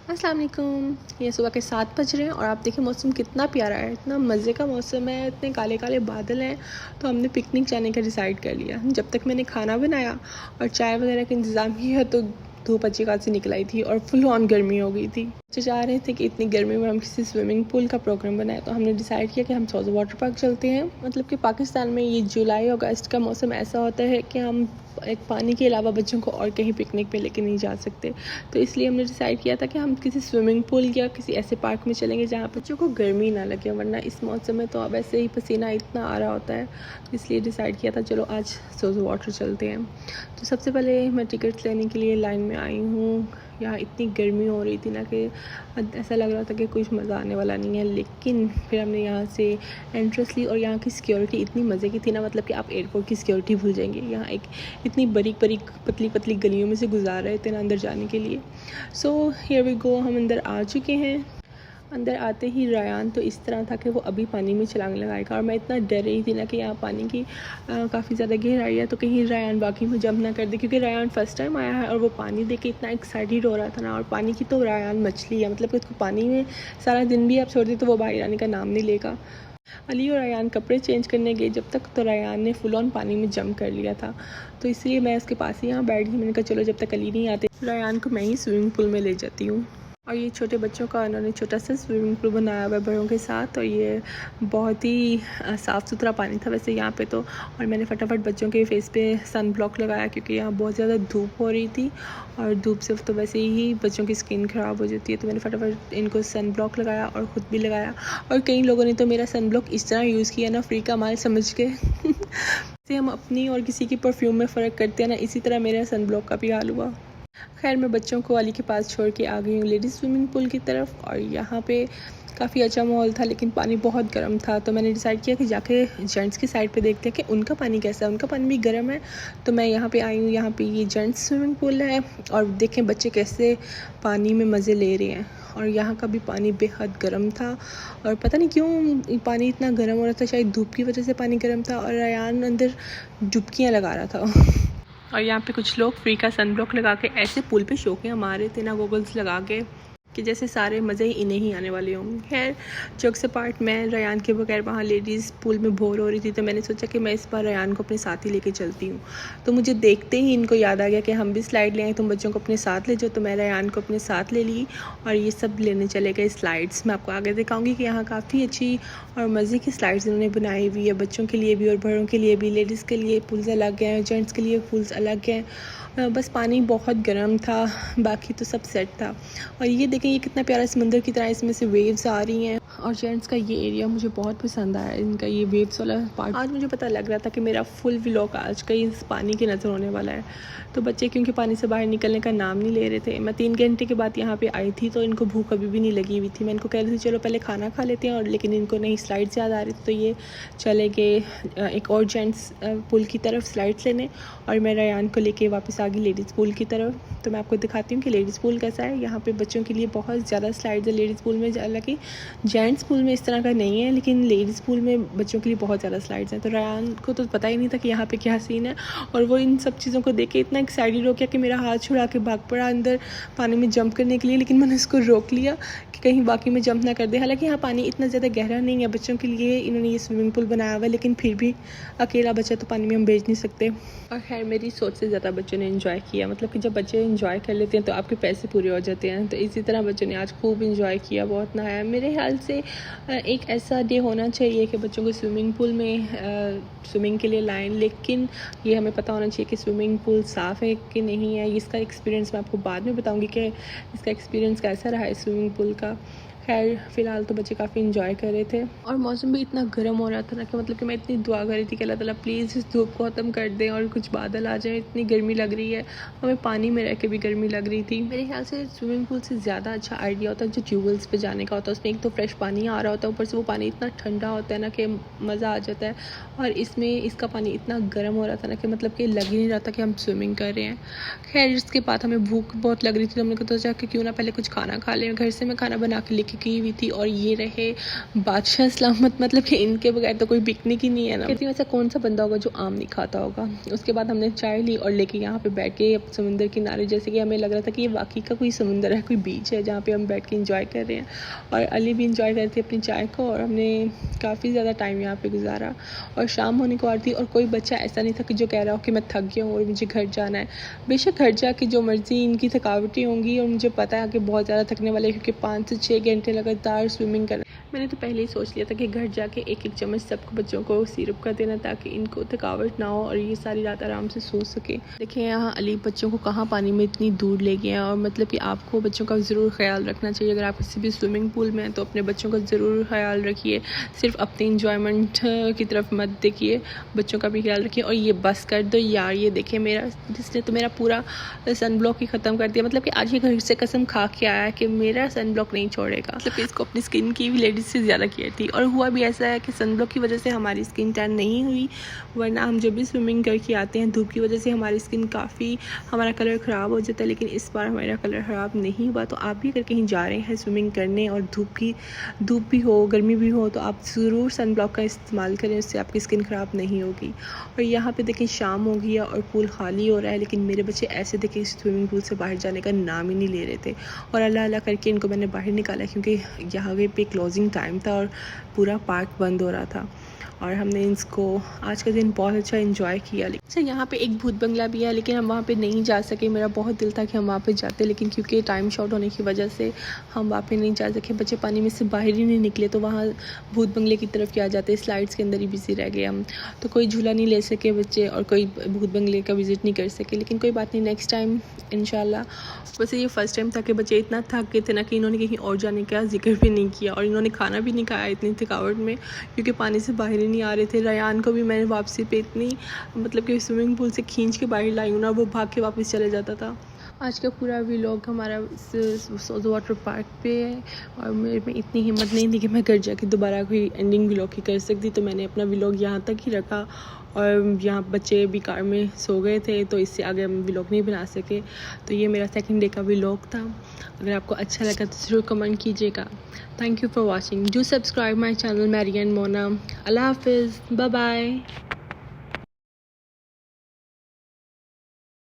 अस्सलाम वालेकुम। ये सुबह के 7 बज रहे हैं और आप देखिए मौसम कितना प्यारा है, इतना मज़े का मौसम है, इतने काले काले बादल हैं। तो हमने पिकनिक जाने का डिसाइड कर लिया। जब तक मैंने खाना बनाया और चाय वगैरह का इंतज़ाम किया तो धूप अच्छी खासी निकल आई थी और फुल ऑन गर्मी हो गई थी। बच्चे चाह रहे थे कि इतनी गर्मी में हम किसी स्विमिंग पूल का प्रोग्राम बनाए, तो हमने डिसाइड किया कि हम सौज़ वाटर पार्क चलते हैं। मतलब कि पाकिस्तान में ये जुलाई अगस्त का मौसम ऐसा होता है कि हम एक पानी के अलावा बच्चों को और कहीं पिकनिक पे लेके नहीं जा सकते। तो इसलिए हमने डिसाइड किया था कि हम किसी स्विमिंग पूल या किसी ऐसे पार्क में चलेंगे जहाँ बच्चों को गर्मी ना लगे, वरना इस मौसम में तो अब ऐसे ही पसीना इतना आ रहा होता है। इसलिए डिसाइड किया था चलो आज सौज़ वाटर चलते हैं। तो सबसे पहले मैं टिकट्स लेने के लिए लाइन में आई हूँ। यहाँ इतनी गर्मी हो रही थी ना कि ऐसा लग रहा था कि कुछ मज़ा आने वाला नहीं है, लेकिन फिर हमने यहाँ से एंट्रेंस ली और यहाँ की सिक्योरिटी इतनी मज़े की थी ना, मतलब कि आप एयरपोर्ट की सिक्योरिटी भूल जाएंगे। यहाँ एक इतनी बारीक बारीक पतली पतली गलियों में से गुजार रहे थे ना अंदर जाने के लिए। सो हियर वी गो, हम अंदर आ चुके हैं। अंदर आते ही रायान तो इस तरह था कि वो अभी पानी में छलांग लगाएगा और मैं इतना डर रही थी ना कि यहाँ पानी की काफ़ी ज़्यादा गहराई है, तो कहीं रायान बाकी में जंप ना कर दे, क्योंकि रायान फर्स्ट टाइम आया है और वो पानी देख के इतना एक्साइटेड हो रहा था ना। और पानी की तो रायान मछली है, मतलब कि उसको पानी में सारा दिन भी आप छोड़ दी तो वो बाहर आने का नाम नहीं लेगा। अली और रायान कपड़े चेंज करने गए जब तक, तो रायान ने फुल ऑन पानी में जंप कर लिया था। तो इसलिए मैं उसके पास ही यहाँ बैठ गई। मैंने कहा चलो जब तक अली नहीं आते रायान को मैं ही स्विमिंग पूल में ले जाती हूँ। और ये छोटे बच्चों का उन्होंने छोटा सा स्विमिंग पूल बनाया हुआ है बड़ों के साथ, और ये बहुत ही साफ़ सुथरा पानी था वैसे यहाँ पे तो। और मैंने फटाफट बच्चों के फेस पे सन ब्लॉक लगाया, क्योंकि यहाँ बहुत ज़्यादा धूप हो रही थी और धूप से तो वैसे ही बच्चों की स्किन ख़राब हो जाती है। तो मैंने फटाफट इनको सन ब्लॉक लगाया और ख़ुद भी लगाया। और कई लोगों ने तो मेरा सन ब्लॉक इस तरह यूज़ किया ना, फ्री का माल समझ के जैसे हम अपनी और किसी की परफ्यूम में फ़र्क करते हैं ना, इसी तरह मेरा सन ब्लॉक का भी हाल हुआ। खैर मैं बच्चों को अली के पास छोड़ के आ गई हूँ लेडीज़ स्विमिंग पूल की तरफ। और यहाँ पे काफ़ी अच्छा माहौल था, लेकिन पानी बहुत गर्म था। तो मैंने डिसाइड किया कि जाके जेंट्स की साइड पे देखते हैं कि उनका पानी कैसा है। उनका पानी भी गर्म है। तो मैं यहाँ पे आई हूँ। यहाँ पे ये जेंट्स स्विमिंग पूल है और देखें बच्चे कैसे पानी में मज़े ले रहे हैं। और यहाँ का भी पानी बेहद गर्म था और पता नहीं क्यों पानी इतना गर्म हो रहा था, शायद धूप की वजह से पानी गर्म था। और रायान अंदर डुबकियाँ लगा रहा था। और यहाँ पे कुछ लोग फ्री का सन ब्लॉक लगा के ऐसे पुल पे शौकियाँ मार रहे थे ना, गोगल्स लगा के, कि जैसे सारे मज़े ही इन्हें ही आने वाले होंगे। खैर जोक से पार्ट, मैं रायान के बगैर वहाँ लेडीज़ पूल में बोर हो रही थी, तो मैंने सोचा कि मैं इस बार रायान को अपने साथ ही लेके चलती हूँ। तो मुझे देखते ही इनको याद आ गया कि हम भी स्लाइड ले आए, तुम बच्चों को अपने साथ ले जाओ। तो मैं रायान को अपने साथ ले ली और ये सब लेने चले गए स्लाइड्स। मैं आपको आगे दिखाऊँगी कि यहाँ काफ़ी अच्छी और मज़े की स्लाइड्स इन्होंने बनाई हुई है, बच्चों के लिए भी और बड़ों के लिए भी। लेडीज़ के लिए पूल्स अलग हैं, जेंट्स के लिए पूल्स अलग हैं। बस पानी बहुत गर्म था, बाकी तो सब सेट था। और ये देखें ये कितना प्यारा समंदर की तरह इसमें से वेव्स आ रही हैं। और जेंट्स का ये एरिया मुझे बहुत पसंद आया, इनका ये वेव्स वाला पार्ट। आज मुझे पता लग रहा था कि मेरा फुल व्लॉग आज का इस पानी के नज़र होने वाला है। तो बच्चे क्योंकि पानी से बाहर निकलने का नाम नहीं ले रहे थे। मैं 3 घंटे के बाद यहाँ पे आई थी तो इनको भूख अभी भी नहीं लगी हुई थी। मैं इनको कह रही थी चलो पहले खाना खा लेते हैं, और लेकिन इनको नहीं, स्लाइड्स याद आ रही थी। तो ये चले गए एक और जेंट्स पूल की तरफ स्लाइड्स लेने, और मैं रायान को लेके वापस आ गई लेडीज़ पूल की तरफ। तो मैं आपको दिखाती हूँ कि लेडीज़ पूल कैसा है। यहाँ पे बच्चों के लिए बहुत ज़्यादा स्लाइड्स है लेडीज़ पूल में, हालांकि जेंट्स पूल में इस तरह का नहीं है, लेकिन लेडीज़ पूल में बच्चों के लिए बहुत ज़्यादा स्लाइड्स हैं। तो रायान को तो पता ही नहीं था कि यहाँ पे क्या सीन है, और वो इन सब चीज़ों को देख के इतना एक्साइटेड हो गया कि मेरा हाथ छुड़ा के भाग पड़ा अंदर पानी में जंप करने के लिए। लेकिन मैंने उसको रोक लिया कि कहीं बाकी में जंप ना कर दे। हालांकि यहाँ पानी इतना ज़्यादा गहरा नहीं है बच्चों के लिए, इन्होंने ये स्विमिंग पूल बनाया हुआ है, लेकिन फिर भी अकेला बच्चा तो पानी में हम भेज नहीं सकते। और खैर मेरी सोच से ज़्यादा बच्चों ने इन्जॉय किया, मतलब कि जब बच्चे इन्जॉय कर लेते हैं तो आपके पैसे पूरे हो जाते हैं। तो इसी तरह बच्चों ने आज खूब इन्जॉय किया, बहुत नहाया। मेरे ख्याल से एक ऐसा डे होना चाहिए कि बच्चों को स्विमिंग पूल में स्विमिंग के लिए लाएं, लेकिन ये हमें पता होना चाहिए कि स्विमिंग पूल साफ़ है कि नहीं है। इसका एक्सपीरियंस मैं आपको बाद में बताऊंगी कि इसका एक्सपीरियंस कैसा रहा है स्विमिंग पूल का। खैर फ़िलहाल तो बच्चे काफ़ी इन्जॉय कर रहे थे और मौसम भी इतना गर्म हो रहा था ना कि मतलब कि मैं इतनी दुआ कर रही थी कि अल्लाह ताला प्लीज़ इस धूप को ख़त्म कर दें और कुछ बादल आ जाए। इतनी गर्मी लग रही है, हमें पानी में रह के भी गर्मी लग रही थी। मेरे ख्याल से स्विमिंग पूल से ज़्यादा अच्छा आइडिया होता है जो ट्यूबवेल्स पे जाने का होता है। उसमें एक तो फ्रेश पानी आ रहा होता है, ऊपर से वो पानी इतना ठंडा होता है ना कि मज़ा आ जाता है। और इसमें इसका पानी इतना गर्म हो रहा था ना कि मतलब कि लग ही नहीं रहा था कि हम स्विमिंग कर रहे हैं। खैर इसके बाद हमें भूख बहुत लग रही थी, तो हमने सोचा कि क्यों ना पहले कुछ खाना खा लें। घर से मैं खाना बना के लेके की हुई थी। और ये रहे बादशाह सलामत, मतलब कि इनके बगैर तो कोई पिकनिक ही नहीं है ना। कहती हूँ ऐसा कौन सा बंदा होगा जो आम नहीं खाता होगा। उसके बाद हमने चाय ली और लेके यहाँ पे बैठ के समुंदर किनारे, जैसे कि हमें लग रहा था कि ये वाकई का कोई समुंदर है, कोई बीच है जहाँ पे हम बैठ के इंजॉय कर रहे हैं। और अली भी इंजॉय करती है अपनी चाय को, और हमने काफ़ी ज़्यादा टाइम यहाँ पे गुजारा। और शाम होने को आ रही थी और कोई बच्चा ऐसा नहीं था कि जो कह रहा हो कि मैं थक गया हूँ और मुझे घर जाना है। बेशक घर जाके जो मर्ज़ी इनकी थकावटें होंगी, और मुझे पता है कि बहुत ज़्यादा थकने वाले, क्योंकि 5 से 6 घंटे लगातार स्विमिंग करना। मैंने तो पहले ही सोच लिया था कि घर जाके एक एक चम्मच सबको बच्चों को सिरप का देना, ताकि इनको थकावट ना हो और ये सारी रात आराम से सो सके। देखिए यहाँ अली बच्चों को कहाँ पानी में इतनी दूर ले गया। और मतलब कि आपको बच्चों का ज़रूर ख्याल रखना चाहिए। अगर आप किसी भी स्विमिंग पूल में हैं तो अपने बच्चों का ज़रूर ख्याल रखिए, सिर्फ अपनी इंजॉयमेंट की तरफ मत देखिए, बच्चों का भी ख्याल रखिए। और ये बस कर दो यार, ये देखिए मेरा, जिसने तो मेरा पूरा सन ब्लॉक ही ख़त्म कर दिया। मतलब कि आज ये घर से कसम खा के आया कि मेरा सन ब्लॉक नहीं छोड़ेगा। मतलब इसको अपनी स्किन की भी लेडीज से ज़्यादा केयर थी। और हुआ भी ऐसा है कि सन ब्लॉक की वजह से हमारी स्किन टैन नहीं हुई, वरना हम जब भी स्विमिंग करके आते हैं धूप की वजह से हमारी स्किन काफ़ी, हमारा कलर ख़राब हो जाता है। लेकिन इस बार हमारा कलर ख़राब नहीं हुआ। तो आप भी अगर कहीं जा रहे हैं स्विमिंग करने और धूप भी हो, गर्मी भी हो, तो आप ज़रूर सन ब्लॉक का इस्तेमाल करें, उससे आपकी स्किन ख़राब नहीं होगी। और यहाँ पे देखें शाम हो गई है और पूल खाली हो रहा है, लेकिन मेरे बच्चे ऐसे देखें स्विमिंग पूल से बाहर जाने का नाम ही नहीं ले रहे थे। और अल्लाह अल्लाह करके इनको मैंने बाहर निकाला, क्योंकि यहाँ पे क्लोजिंग टाइम था और पूरा पार्क बंद हो रहा था। और हमने इसको आज का दिन बहुत अच्छा एंजॉय किया। अच्छा यहाँ पे एक भूत बंगला भी है, लेकिन हम वहाँ पे नहीं जा सके। मेरा बहुत दिल था कि हम वहाँ पे जाते, लेकिन क्योंकि टाइम शॉर्ट होने की वजह से हम वहाँ पे नहीं जा सके। बच्चे पानी में से बाहर ही नहीं निकले, तो वहाँ भूत बंगले की तरफ क्या जाते, स्लाइड्स के अंदर ही बिजी रह गए हम। तो कोई झूला नहीं ले सके बच्चे और कोई भूत बंगले का विज़िट नहीं कर सके। लेकिन कोई बात नहीं, नेक्स्ट टाइम इंशाल्लाह। वैसे ये फर्स्ट टाइम था कि बच्चे इतना थक गए थे ना कि इन्होंने कहीं और जाने का जिक्र भी नहीं किया, और इन्होंने खाना भी नहीं खाया इतनी थकावट में, क्योंकि पानी से बाहर ही नहीं आ रहे थे। रयान को भी मैंने वापसी पे इतनी, मतलब कि स्विमिंग पूल से खींच के बाहर लाई हूँ ना, वो भाग के वापस चले जाता था। आज का पूरा व्लॉग हमारा वाटर पार्क पे है। और मेरे में इतनी हिम्मत नहीं थी कि मैं घर जाके दोबारा कोई एंडिंग व्लॉग ही कर सकती, तो मैंने अपना व्लॉग यहाँ तक ही रखा। और यहाँ बच्चे भी कार में सो गए थे, तो इससे आगे हम व्लॉग नहीं बना सके। तो ये मेरा सेकंड डे का व्लॉग था। अगर आपको अच्छा लगा तो ज़रूर कमेंट कीजिएगा। Thank you for watching. Do subscribe my channel Marian Mona. Allah हाफिज़, बाय बाय।